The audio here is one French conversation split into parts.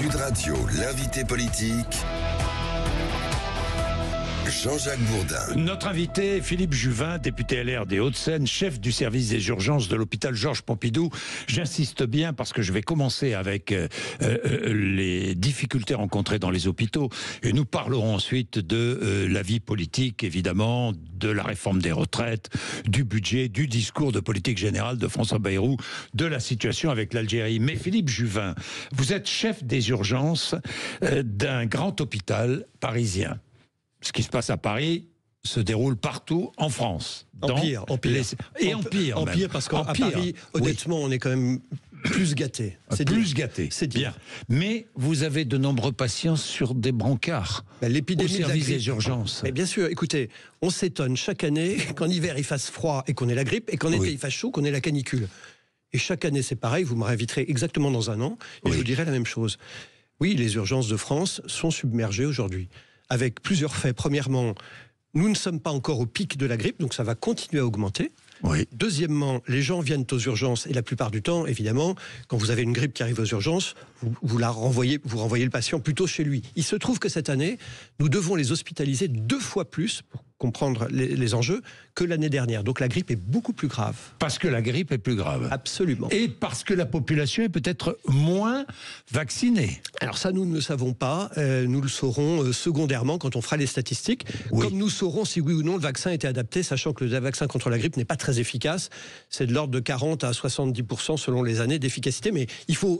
Sud Radio, l'invité politique, Jean-Jacques Bourdin. Notre invité, Philippe Juvin, député LR des Hauts-de-Seine, chef du service des urgences de l'hôpital Georges Pompidou. J'insiste bien parce que je vais commencer avec les difficultés rencontrées dans les hôpitaux et nous parlerons ensuite de la vie politique, évidemment, de la réforme des retraites, du budget, du discours de politique générale de François Bayrou, de la situation avec l'Algérie. Mais Philippe Juvin, vous êtes chef des urgences d'un grand hôpital parisien. Ce qui se passe à Paris se déroule partout en France. Empire. Et empire. Empire, parce qu'à Paris, honnêtement, on est quand même plus gâté. Plus gâté. C'est bien. Mais vous avez de nombreux patients sur des brancards. L'épidémie au service des urgences. Mais bien sûr, écoutez, on s'étonne chaque année qu'en hiver il fasse froid et qu'on ait la grippe, et qu'en été il fasse chaud, qu'on ait la canicule. Et chaque année c'est pareil, vous me réinviterez exactement dans un an, et je vous dirai la même chose. Oui, les urgences de France sont submergées aujourd'hui, avec plusieurs faits. Premièrement, nous ne sommes pas encore au pic de la grippe, donc ça va continuer à augmenter. Deuxièmement, les gens viennent aux urgences, et la plupart du temps, évidemment, quand vous avez une grippe qui arrive aux urgences, vous renvoyez le patient plutôt chez lui. Il se trouve que cette année, nous devons les hospitaliser 2 fois plus, pour comprendre les enjeux, que l'année dernière. Donc la grippe est beaucoup plus grave. Parce que la grippe est plus grave. Absolument. Et parce que la population est peut-être moins vaccinée. Alors ça, nous ne le savons pas. Nous le saurons secondairement quand on fera les statistiques. Comme nous saurons si oui ou non le vaccin était adapté, sachant que le vaccin contre la grippe n'est pas très efficace. C'est de l'ordre de 40 à 70% selon les années d'efficacité, mais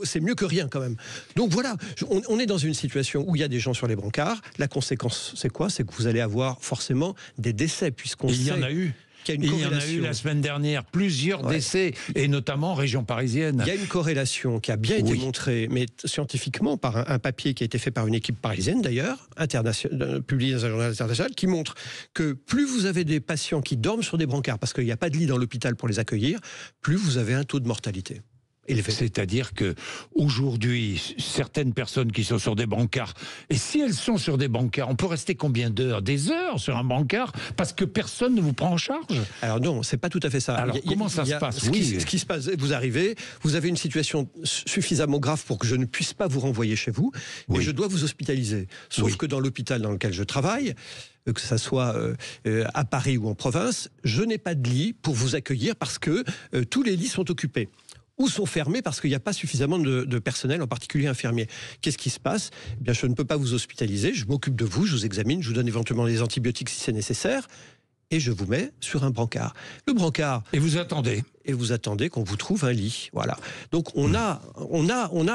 c'est mieux que rien quand même. Donc voilà, on est dans une situation où il y a des gens sur les brancards. La conséquence, c'est quoi? C'est que vous allez avoir forcément des décès, puisqu'on sait... Il y en a eu. Il y en a eu la semaine dernière, plusieurs décès, et notamment en région parisienne. Il y a une corrélation qui a bien été montrée, mais scientifiquement, par un papier qui a été fait par une équipe parisienne d'ailleurs, publié dans un journal international, qui montre que plus vous avez des patients qui dorment sur des brancards, parce qu'il n'y a pas de lit dans l'hôpital pour les accueillir, plus vous avez un taux de mortalité. C'est-à-dire que aujourd'hui, certaines personnes qui sont sur des brancards, et si elles sont sur des brancards, on peut rester combien d'heures? Des heures sur un brancard parce que personne ne vous prend en charge? Alors non, c'est pas tout à fait ça. Alors comment ça se passe? Ce qui se passe, vous arrivez, vous avez une situation suffisamment grave pour que je ne puisse pas vous renvoyer chez vous, et je dois vous hospitaliser. Sauf que dans l'hôpital dans lequel je travaille, que ça soit à Paris ou en province, je n'ai pas de lit pour vous accueillir parce que tous les lits sont occupés. Ou sont fermés parce qu'il n'y a pas suffisamment de personnel, en particulier infirmiers. Qu'est-ce qui se passe? Eh bien, je ne peux pas vous hospitaliser, je m'occupe de vous, je vous examine, je vous donne éventuellement des antibiotiques si c'est nécessaire, et je vous mets sur un brancard. Le brancard... Et vous attendez. Et vous attendez qu'on vous trouve un lit. Voilà. Donc on a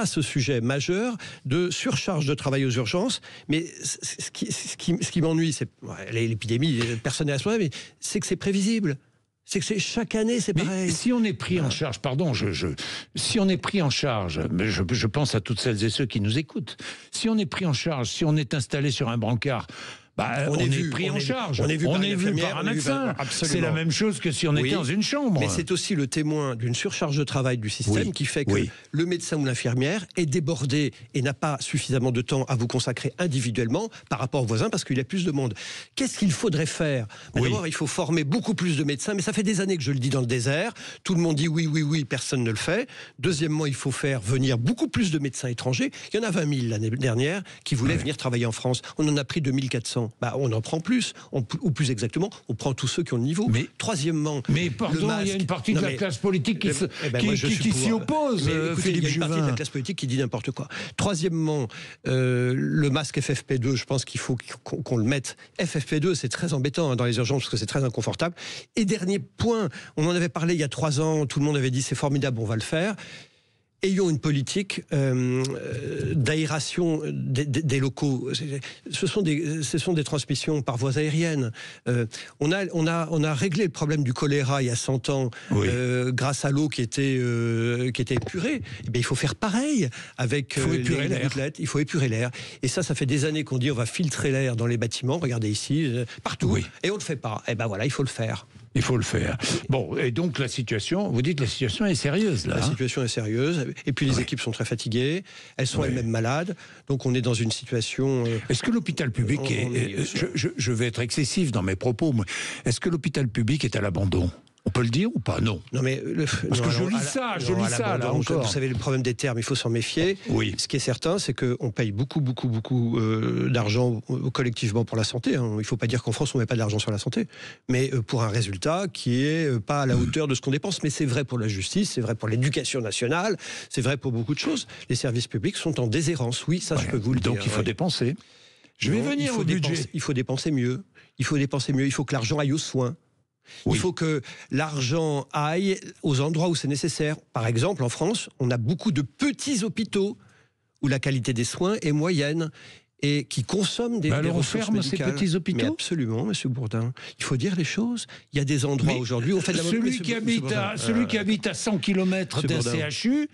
ce sujet majeur de surcharge de travail aux urgences, mais ce qui m'ennuie, c'est l'épidémie, personne n'est à soi, mais c'est que c'est prévisible. C'est que chaque année, c'est pareil. Mais si on est pris en charge, si on est pris en charge, mais je pense à toutes celles et ceux qui nous écoutent, si on est pris en charge, si on est installé sur un brancard, on est pris en charge. On est vu par un médecin. C'est la même chose que si on était dans une chambre. Mais c'est aussi le témoin d'une surcharge de travail du système qui fait que le médecin ou l'infirmière est débordé et n'a pas suffisamment de temps à vous consacrer individuellement par rapport aux voisins parce qu'il y a plus de monde. Qu'est-ce qu'il faudrait faire? D'abord, il faut former beaucoup plus de médecins, mais ça fait des années que je le dis dans le désert. Tout le monde dit oui, personne ne le fait. Deuxièmement, il faut faire venir beaucoup plus de médecins étrangers. Il y en a 20 000 l'année dernière qui voulaient venir travailler en France. On en a pris 2400. On en prend plus, ou plus exactement, on prend tous ceux qui ont le niveau. Mais troisièmement, il y a une partie de la classe politique qui s'y oppose. Écoutez, il y a une partie de la classe politique qui dit n'importe quoi. Troisièmement, le masque FFP2, je pense qu'il faut qu'on le mette. FFP2, c'est très embêtant dans les urgences parce que c'est très inconfortable. Et dernier point, on en avait parlé il y a 3 ans, tout le monde avait dit c'est formidable, on va le faire. Ayons une politique d'aération des locaux. Ce sont des transmissions par voies aériennes. On a réglé le problème du choléra il y a 100 ans grâce à l'eau qui était épurée. Eh bien, il faut faire pareil avec les gouttelettes. Il faut épurer l'air. Et ça fait des années qu'on dit on va filtrer l'air dans les bâtiments. Regardez ici, partout. Et on ne le fait pas. Eh ben voilà, il faut le faire. Il faut le faire. Bon, et donc la situation, vous dites la situation est sérieuse là. La situation est sérieuse, et puis les équipes sont très fatiguées, elles sont elles-mêmes malades, donc on est dans une situation... Est-ce que l'hôpital public je vais être excessif dans mes propos, mais est-ce que l'hôpital public est à l'abandon? On peut le dire ou pas? Non. Non mais parce que je lis ça là encore. Vous savez, le problème des termes, il faut s'en méfier. Oui. Ce qui est certain, c'est qu'on paye beaucoup d'argent collectivement pour la santé. Hein. Il ne faut pas dire qu'en France on met pas d'argent sur la santé, mais pour un résultat qui est pas à la hauteur de ce qu'on dépense. Mais c'est vrai pour la justice, c'est vrai pour l'éducation nationale, c'est vrai pour beaucoup de choses. Les services publics sont en déshérence. Oui, ça je peux vous le dire. Donc il faut dépenser. Je vais venir au budget. Il faut dépenser mieux. Il faut que l'argent aille aux soins. Il faut que l'argent aille aux endroits où c'est nécessaire. Par exemple, en France, on a beaucoup de petits hôpitaux où la qualité des soins est moyenne et qui consomment des ressources on ferme médicales. ces petits hôpitaux. Mais absolument, Monsieur Bourdin. Il faut dire les choses. Il y a des endroits aujourd'hui où on fait de la celui qui habite à 100 km d'un CHU.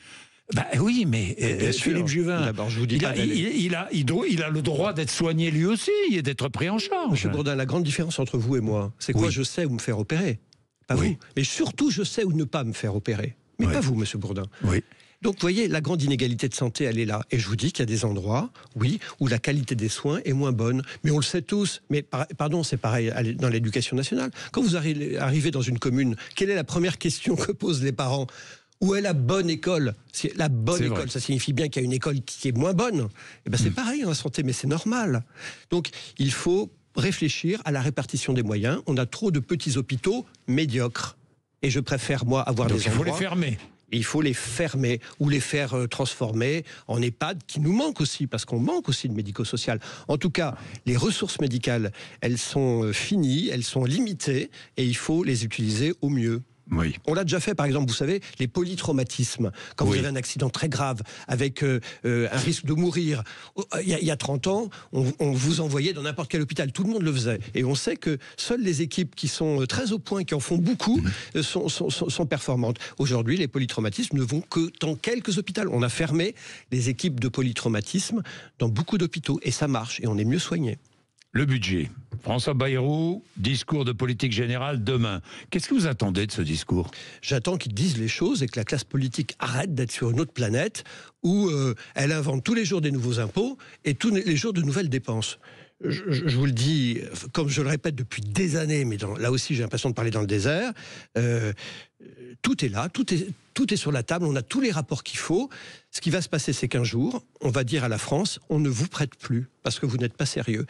Oui, mais Philippe Juvin, d'abord, je vous dis il a le droit d'être soigné lui aussi et d'être pris en charge. Monsieur Bourdin, la grande différence entre vous et moi, c'est quoi? Je sais où me faire opérer. Pas vous. Mais surtout, je sais où ne pas me faire opérer. Mais pas vous, Monsieur Bourdin. Oui. Donc, vous voyez, la grande inégalité de santé, elle est là. Et je vous dis qu'il y a des endroits, où la qualité des soins est moins bonne. Mais on le sait tous. Mais pardon, c'est pareil dans l'éducation nationale. Quand vous arrivez dans une commune, quelle est la première question que posent les parents? Où est la bonne école? La bonne école, ça signifie bien qu'il y a une école qui est moins bonne. Et c'est pareil en la santé, mais c'est normal. Donc, il faut réfléchir à la répartition des moyens. On a trop de petits hôpitaux médiocres. Et je préfère, moi, avoir des endroits... il faut les fermer. Il faut les fermer ou les faire transformer en EHPAD, qui nous manquent aussi, parce qu'on manque aussi de médico-social. En tout cas, les ressources médicales, elles sont finies, elles sont limitées, et il faut les utiliser au mieux. Oui. On l'a déjà fait, par exemple, vous savez, les polytraumatismes. Quand vous avez un accident très grave, avec un risque de mourir, il y a 30 ans, on vous envoyait dans n'importe quel hôpital. Tout le monde le faisait. Et on sait que seules les équipes qui sont très au point, qui en font beaucoup, sont performantes. Aujourd'hui, les polytraumatismes ne vont que dans quelques hôpitaux. On a fermé les équipes de polytraumatisme dans beaucoup d'hôpitaux. Et ça marche. Et on est mieux soigné. Le budget. François Bayrou, discours de politique générale demain. Qu'est-ce que vous attendez de ce discours? J'attends qu'ils disent les choses et que la classe politique arrête d'être sur une autre planète où elle invente tous les jours des nouveaux impôts et tous les jours de nouvelles dépenses. Je vous le dis, comme je le répète depuis des années, mais là aussi j'ai l'impression de parler dans le désert, tout est là, tout est sur la table, on a tous les rapports qu'il faut. Ce qui va se passer, c'est qu'un jour, on va dire à la France, on ne vous prête plus, parce que vous n'êtes pas sérieux.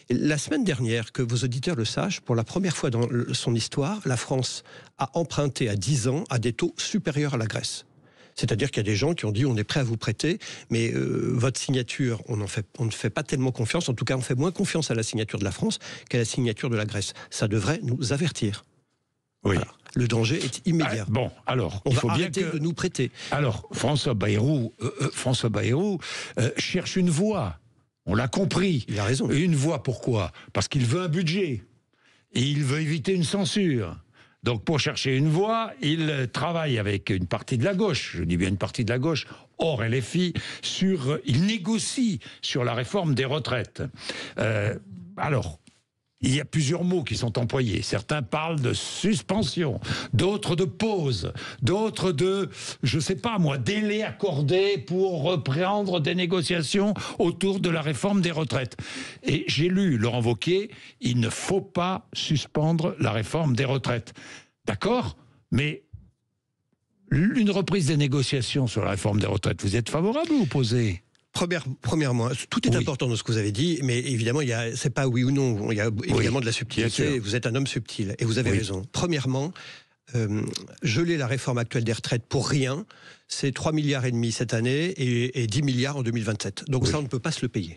Et la semaine dernière, que vos auditeurs le sachent, pour la première fois dans son histoire, la France a emprunté à 10 ans à des taux supérieurs à la Grèce. C'est-à-dire qu'il y a des gens qui ont dit on est prêt à vous prêter, mais votre signature, on ne fait pas tellement confiance. En tout cas, on fait moins confiance à la signature de la France qu'à la signature de la Grèce. Ça devrait nous avertir. Oui. Voilà. Le danger est immédiat. Bon, alors, on il va faut bien arrêter de nous prêter. Alors, François Bayrou cherche une voie. On l'a compris. Il a raison. Une voie, pourquoi? Parce qu'il veut un budget. Et il veut éviter une censure. Donc, pour chercher une voie, il travaille avec une partie de la gauche, je dis bien une partie de la gauche, hors LFI, il négocie sur la réforme des retraites. Alors, il y a plusieurs mots qui sont employés. Certains parlent de suspension, d'autres de pause, d'autres de, je ne sais pas moi, délai accordé pour reprendre des négociations autour de la réforme des retraites. Et j'ai lu Laurent Wauquiez, il ne faut pas suspendre la réforme des retraites. D'accord ? Mais une reprise des négociations sur la réforme des retraites, vous êtes favorable ou opposé ? Premièrement, tout est important dans ce que vous avez dit, mais évidemment, c'est pas oui ou non. Il y a évidemment de la subtilité. Vous êtes un homme subtil, et vous avez raison. Premièrement, geler la réforme actuelle des retraites pour rien, c'est 3,5 milliards cette année et 10 milliards en 2027. Donc ça, on ne peut pas se le payer.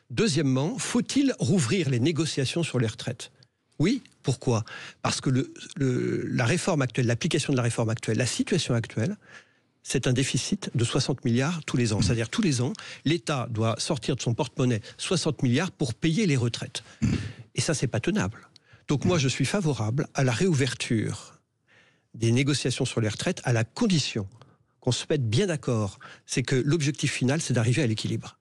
Deuxièmement, faut-il rouvrir les négociations sur les retraites ? Oui, pourquoi ? Parce que la réforme actuelle, l'application de la réforme actuelle, la situation actuelle, c'est un déficit de 60 milliards tous les ans. C'est-à-dire tous les ans, l'État doit sortir de son porte-monnaie 60 milliards pour payer les retraites. Et ça, c'est pas tenable. Donc moi, je suis favorable à la réouverture des négociations sur les retraites à la condition qu'on se mette bien d'accord. C'est que l'objectif final, c'est d'arriver à l'équilibre.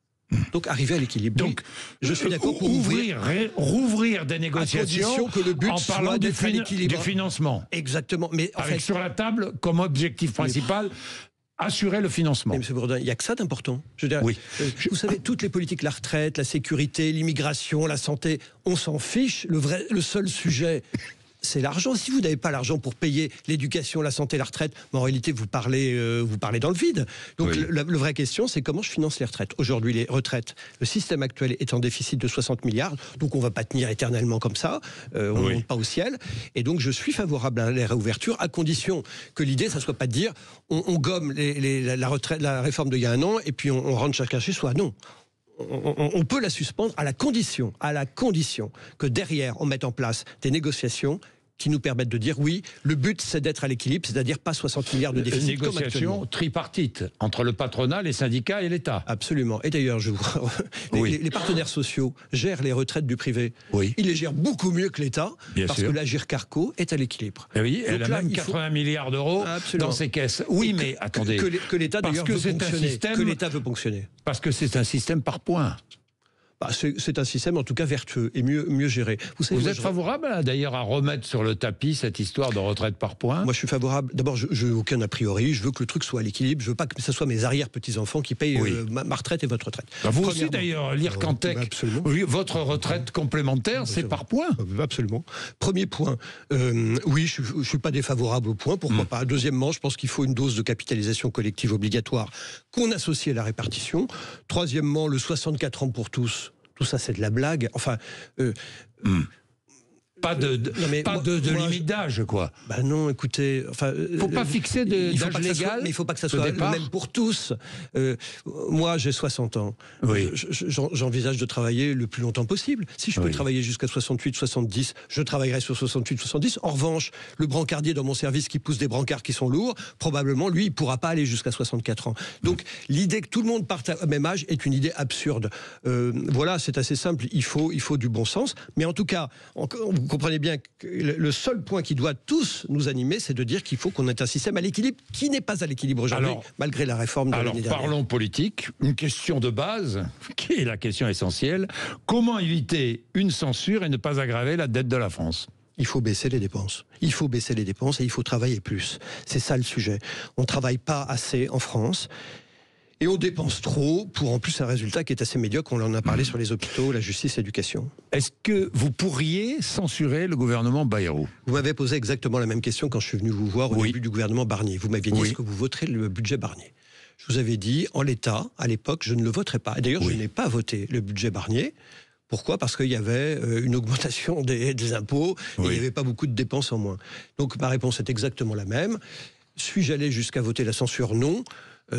Donc arriver à l'équilibre. Donc, je suis d'accord pour rouvrir des négociations que le but en parlant soit d'être à l'équilibre. Du financement. Exactement. Mais avec sur la table, comme objectif principal, assurer le financement. Mais M. Bourdin, il n'y a que ça d'important. Je veux dire, vous savez, toutes les politiques, la retraite, la sécurité, l'immigration, la santé, on s'en fiche. Le seul sujet, c'est l'argent. Si vous n'avez pas l'argent pour payer l'éducation, la santé, la retraite, en réalité, vous parlez dans le vide. Donc, oui. la vraie question, c'est comment je finance les retraites. Aujourd'hui, les retraites, le système actuel est en déficit de 60 milliards, donc on ne va pas tenir éternellement comme ça, on ne monte pas au ciel. Et donc, je suis favorable à la réouverture, à condition que l'idée, ça ne soit pas de dire on gomme la retraite, la réforme d'il y a un an, et puis on rentre chacun chez soi. Non. On peut la suspendre à la condition que derrière, on mette en place des négociations qui nous permettent de dire oui, le but c'est d'être à l'équilibre, c'est-à-dire pas 60 milliards de déficit. Une négociation tripartite entre le patronat, les syndicats et l'État. Absolument. Et d'ailleurs, les partenaires sociaux gèrent les retraites du privé. Oui. Ils les gèrent beaucoup mieux que l'État, parce sûr. que la GIRCARCO est à l'équilibre. Et oui, elle Donc a là, même 80 milliards d'euros dans ses caisses. Oui, mais attendez. Que l'État d'ailleurs veut ponctionner. Que l'État veut ponctionner. Parce que c'est un système par points. C'est un système en tout cas vertueux et mieux géré. Vous êtes favorable d'ailleurs à remettre sur le tapis cette histoire de retraite par points? Moi je suis favorable. D'abord, je n'ai aucun a priori. Je veux que le truc soit à l'équilibre. Je veux pas que ce soit mes arrière-petits-enfants qui payent ma retraite et votre retraite. Vous aussi d'ailleurs, l'IRCANTEC, votre retraite complémentaire, c'est par points? Absolument. Premier point, oui, je ne suis pas défavorable au point. Pourquoi pas? Deuxièmement, je pense qu'il faut une dose de capitalisation collective obligatoire qu'on associe à la répartition. Troisièmement, le 64 ans pour tous. Tout ça, c'est de la blague. Enfin, pas de limite d'âge, quoi. Bah non, écoutez, enfin, faut pas fixer d'âge légal. Mais il faut pas que ça soit le même pour tous. Moi, j'ai 60 ans. Oui. J'envisage de travailler le plus longtemps possible. Si je peux travailler jusqu'à 68, 70, je travaillerai sur 68, 70. En revanche, le brancardier dans mon service qui pousse des brancards qui sont lourds, probablement, lui, il pourra pas aller jusqu'à 64 ans. Donc, l'idée que tout le monde parte au même âge est une idée absurde. Voilà, c'est assez simple. Il faut du bon sens. Mais en tout cas, vous comprenez bien que le seul point qui doit tous nous animer, c'est de dire qu'il faut qu'on ait un système à l'équilibre qui n'est pas à l'équilibre aujourd'hui, malgré la réforme de l'année dernière. Parlons politique. Une question de base, qui est la question essentielle. Comment éviter une censure et ne pas aggraver la dette de la France? Il faut baisser les dépenses. Il faut baisser les dépenses et il faut travailler plus. C'est ça le sujet. On ne travaille pas assez en France. Et on dépense trop pour en plus un résultat qui est assez médiocre. On en a parlé sur les hôpitaux, la justice, l'éducation. Est-ce que vous pourriez censurer le gouvernement Bayrou? Vous m'avez posé exactement la même question quand je suis venu vous voir au début du gouvernement Barnier. Vous m'aviez dit, est-ce que vous voterez le budget Barnier? Je vous avais dit, en l'état, à l'époque, je ne le voterai pas. Et d'ailleurs, je n'ai pas voté le budget Barnier. Pourquoi? Parce qu'il y avait une augmentation des impôts et il n'y avait pas beaucoup de dépenses en moins. Donc ma réponse est exactement la même. Suis-je allé jusqu'à voter la censure? Non.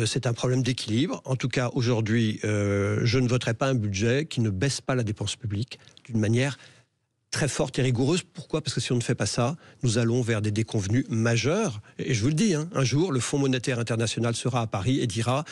C'est un problème d'équilibre. En tout cas, aujourd'hui, je ne voterai pas un budget qui ne baisse pas la dépense publique d'une manière très forte et rigoureuse. Pourquoi? Parce que si on ne fait pas ça, nous allons vers des déconvenues majeures. Et je vous le dis, un jour, le Fonds monétaire international sera à Paris et dira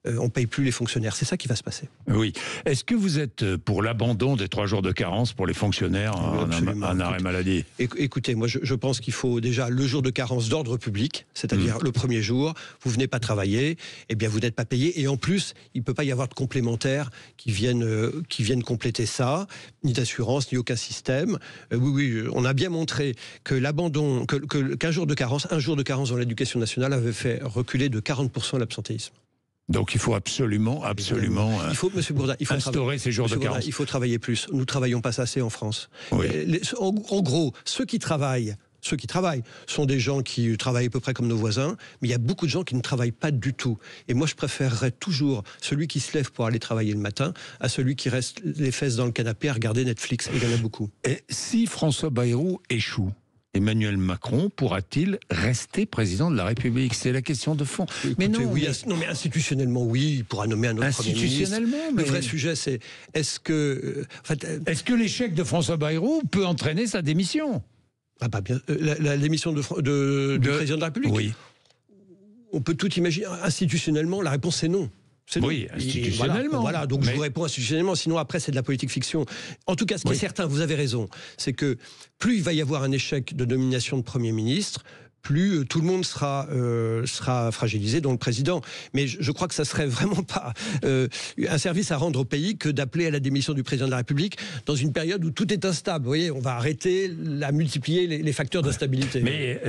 on ne paye plus les fonctionnaires. C'est ça qui va se passer. Oui. Est-ce que vous êtes pour l'abandon des 3 jours de carence pour les fonctionnaires en arrêt maladie? Écoutez, moi je pense qu'il faut déjà le jour de carence d'ordre public, c'est-à-dire le premier jour, vous venez pas travailler, eh bien vous n'êtes pas payé, et en plus, il ne peut pas y avoir de complémentaires qui viennent compléter ça, ni d'assurance, ni aucun système. Oui, on a bien montré que l'abandon, qu'un jour de carence dans l'éducation nationale avait fait reculer de 40% l'absentéisme. Donc il faut absolument il faut, Monsieur Bourdin, instaurer ces jours de carence. Il faut travailler plus. Nous ne travaillons pas assez en France. Oui. En gros, ceux qui travaillent sont des gens qui travaillent à peu près comme nos voisins, mais il y a beaucoup de gens qui ne travaillent pas du tout. Et moi, je préférerais toujours celui qui se lève pour aller travailler le matin à celui qui reste les fesses dans le canapé à regarder Netflix. Et il y en a beaucoup. Et si François Bayrou échoue, Emmanuel Macron pourra-t-il rester président de la République? C'est la question de fond. Écoutez, mais mais institutionnellement, oui, il pourra nommer un autre Premier ministre. Le vrai sujet, c'est est-ce que l'échec de François Bayrou peut entraîner sa démission? Bien, la démission du président de la République. Oui. On peut tout imaginer. Institutionnellement, la réponse est non. Oui, institutionnellement. Voilà, donc je vous réponds institutionnellement, sinon après c'est de la politique fiction. En tout cas, ce qui est certain, vous avez raison, c'est que plus il va y avoir un échec de nomination de Premier ministre, plus tout le monde sera fragilisé, dont le président. Mais je crois que ça serait vraiment pas un service à rendre au pays que d'appeler à la démission du président de la République dans une période où tout est instable. Vous voyez, on va arrêter à multiplier les facteurs d'instabilité. Mais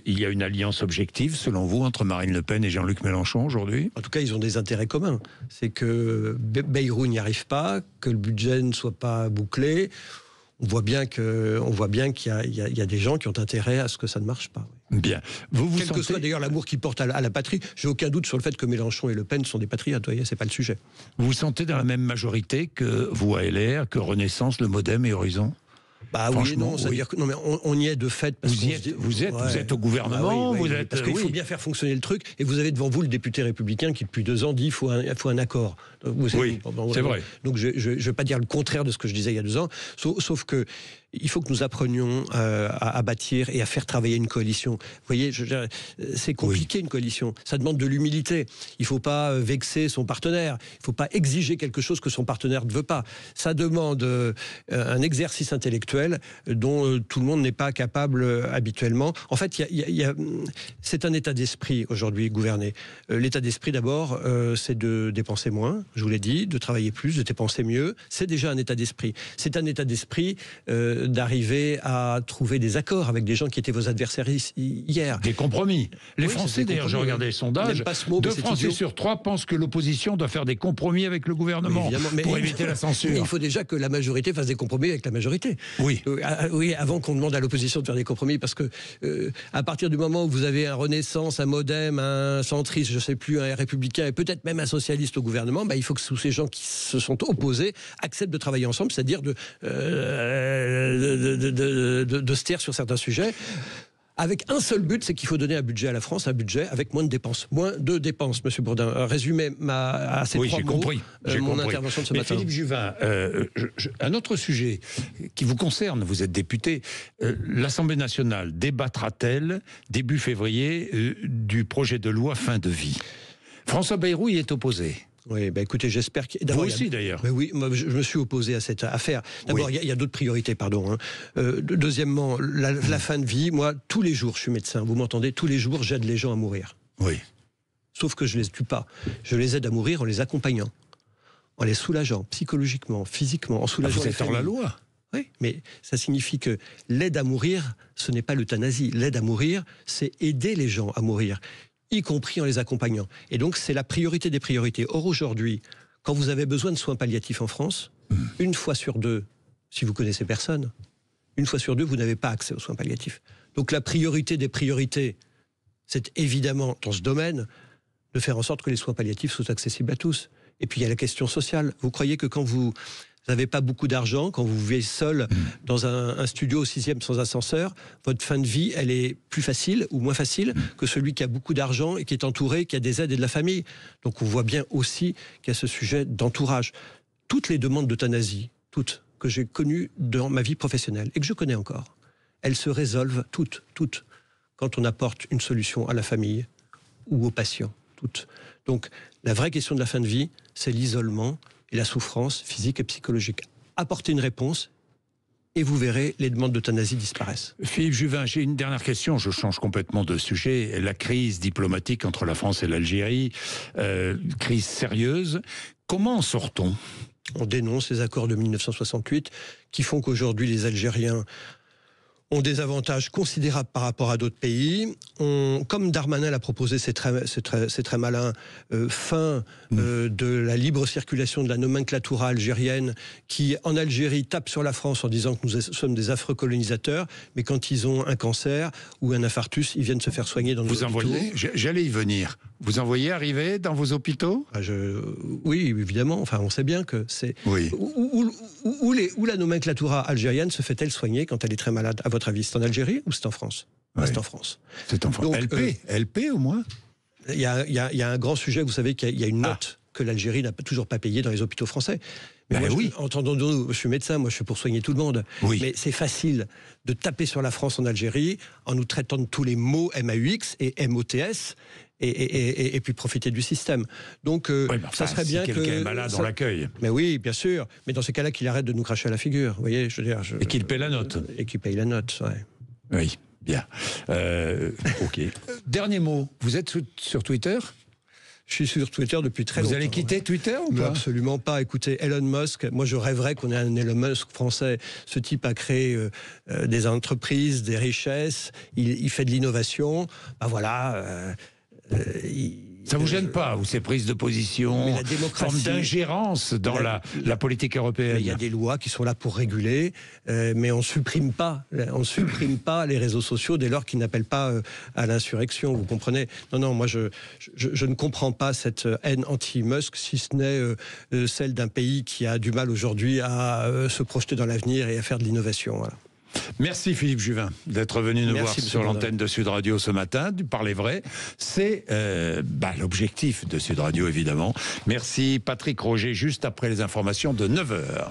il y a une alliance objective, selon vous, entre Marine Le Pen et Jean-Luc Mélenchon aujourd'hui? En tout cas, ils ont des intérêts communs. C'est que Bayrou n'y arrive pas, que le budget ne soit pas bouclé. on voit bien qu'il y a des gens qui ont intérêt à ce que ça ne marche pas. Oui. Bien. Quel que soit d'ailleurs l'amour qu'ils portent à la patrie, j'ai aucun doute sur le fait que Mélenchon et Le Pen sont des patriotes. Vous voyez, c'est pas le sujet. Vous vous sentez dans la même majorité que vous à LR, que Renaissance, le Modem et Horizon? Bah oui et non, c'est-à-dire que non mais on y est de fait parce vous êtes au gouvernement, vous êtes parce qu'il faut bien faire fonctionner le truc et vous avez devant vous le député républicain qui depuis 2 ans dit il faut un accord. C'est vrai. Donc je vais pas dire le contraire de ce que je disais il y a 2 ans, sauf que il faut que nous apprenions à bâtir et à faire travailler une coalition. Vous voyez, c'est compliqué une coalition. Ça demande de l'humilité. Il ne faut pas vexer son partenaire. Il ne faut pas exiger quelque chose que son partenaire ne veut pas. Ça demande un exercice intellectuel dont tout le monde n'est pas capable habituellement. En fait, c'est un état d'esprit aujourd'hui gouverner. L'état d'esprit d'abord, c'est de dépenser moins, je vous l'ai dit, de travailler plus, de dépenser mieux. C'est déjà un état d'esprit. C'est un état d'esprit d'arriver à trouver des accords avec des gens qui étaient vos adversaires hier. Des compromis. Les Français, d'ailleurs, j'ai regardé les sondages, 2 Français sur 3 pensent que l'opposition doit faire des compromis avec le gouvernement pour éviter la censure. Mais il faut déjà que la majorité fasse des compromis avec la majorité. Oui. Oui, avant qu'on demande à l'opposition de faire des compromis, parce que à partir du moment où vous avez un Renaissance, un Modem, un centriste, je ne sais plus, un républicain et peut-être même un socialiste au gouvernement, il faut que tous ces gens qui se sont opposés acceptent de travailler ensemble, c'est-à-dire de se taire sur certains sujets, avec un seul but, c'est qu'il faut donner un budget à la France, un budget avec moins de dépenses. Moins de dépenses, Monsieur Bourdin. Résumez à ces 3 mots mon intervention de ce matin. Philippe Juvin, un autre sujet qui vous concerne, vous êtes député, l'Assemblée nationale débattra-t-elle début février du projet de loi fin de vie? François Bayrou y est opposé. Oui, écoutez, j'espère qu'il... Vous aussi, d'ailleurs. Oui, moi, je me suis opposé à cette affaire. D'abord, il y a d'autres priorités, pardon. Deuxièmement, la fin de vie. Moi, tous les jours, je suis médecin, vous m'entendez, tous les jours, j'aide les gens à mourir. Oui. Sauf que je ne les tue pas. Je les aide à mourir en les accompagnant, en les soulageant, psychologiquement, physiquement, en soulageant vous êtes hors la loi. Oui, mais ça signifie que l'aide à mourir, ce n'est pas l'euthanasie. L'aide à mourir, c'est aider les gens à mourir, y compris en les accompagnant. Et donc, c'est la priorité des priorités. Or, aujourd'hui, quand vous avez besoin de soins palliatifs en France, 1 fois sur 2, si vous connaissez personne, 1 fois sur 2, vous n'avez pas accès aux soins palliatifs. Donc, la priorité des priorités, c'est évidemment, dans ce domaine, de faire en sorte que les soins palliatifs soient accessibles à tous. Et puis, il y a la question sociale. Vous croyez que quand vous n'avez pas beaucoup d'argent, quand vous vivez seul dans un studio au 6e sans ascenseur, votre fin de vie, elle est plus facile ou moins facile que celui qui a beaucoup d'argent et qui est entouré, qui a des aides et de la famille. Donc on voit bien aussi qu'il y a ce sujet d'entourage. Toutes les demandes d'euthanasie, toutes, que j'ai connues dans ma vie professionnelle et que je connais encore, elles se résolvent toutes, quand on apporte une solution à la famille ou aux patients, toutes. Donc la vraie question de la fin de vie, c'est l'isolement et la souffrance physique et psychologique. Apportez une réponse et vous verrez, les demandes d'euthanasie disparaissent. Philippe Juvin, j'ai une dernière question, je change complètement de sujet. La crise diplomatique entre la France et l'Algérie, crise sérieuse. Comment en sort-on? On dénonce les accords de 1968 qui font qu'aujourd'hui les Algériens ont des avantages considérables par rapport à d'autres pays. Comme Darmanin l'a proposé, c'est très malin, fin de la libre circulation de la nomenclatura algérienne qui, en Algérie, tape sur la France en disant que nous sommes des affreux colonisateurs, mais quand ils ont un cancer ou un infarctus, ils viennent se faire soigner dans nos hôpitaux. J'allais y venir. Vous en voyez arriver dans vos hôpitaux? Oui, évidemment. Enfin, on sait bien que c'est... Oui. Où la nomenclatura algérienne se fait-elle soigner quand elle est très malade, à votre avis? C'est en Algérie ou c'est en France? C'est en France. C'est en France. Donc, LP au moins? Il y a un grand sujet, vous savez qu'il y a une note que l'Algérie n'a toujours pas payée dans les hôpitaux français. Mais moi, entendons-nous, je suis médecin, moi je suis pour soigner tout le monde. Oui. Mais c'est facile de taper sur la France en Algérie en nous traitant de tous les mots MAUX et MOTS et puis profiter du système. Donc ça serait bien que... Si quelqu'un est malade, on l'accueille. Mais oui, bien sûr. Mais dans ces cas-là, qu'il arrête de nous cracher à la figure. Vous voyez, je veux dire, et qu'il paie la note. Et qu'il paye la note, ouais. Oui, bien. Ok. Dernier mot, vous êtes sur Twitter ? Je suis sur Twitter depuis très longtemps. Vous allez quitter Twitter ou pas? Absolument pas. Écoutez, Elon Musk, moi je rêverais qu'on ait un Elon Musk français. Ce type a créé des entreprises, des richesses, il fait de l'innovation. Ben voilà, Ça vous gêne pas, ou ces prises de position, forme d'ingérence dans la politique européenne? Il y a des lois qui sont là pour réguler, mais on supprime pas les réseaux sociaux dès lors qu'ils n'appellent pas à l'insurrection. Vous comprenez? Non, moi je ne comprends pas cette haine anti-Musk, si ce n'est celle d'un pays qui a du mal aujourd'hui à se projeter dans l'avenir et à faire de l'innovation. Voilà. Merci Philippe Juvin d'être venu nous voir sur l'antenne de Sud Radio ce matin, du Parler Vrai. C'est l'objectif de Sud Radio, évidemment. Merci Patrick Roger, juste après les informations de 9h.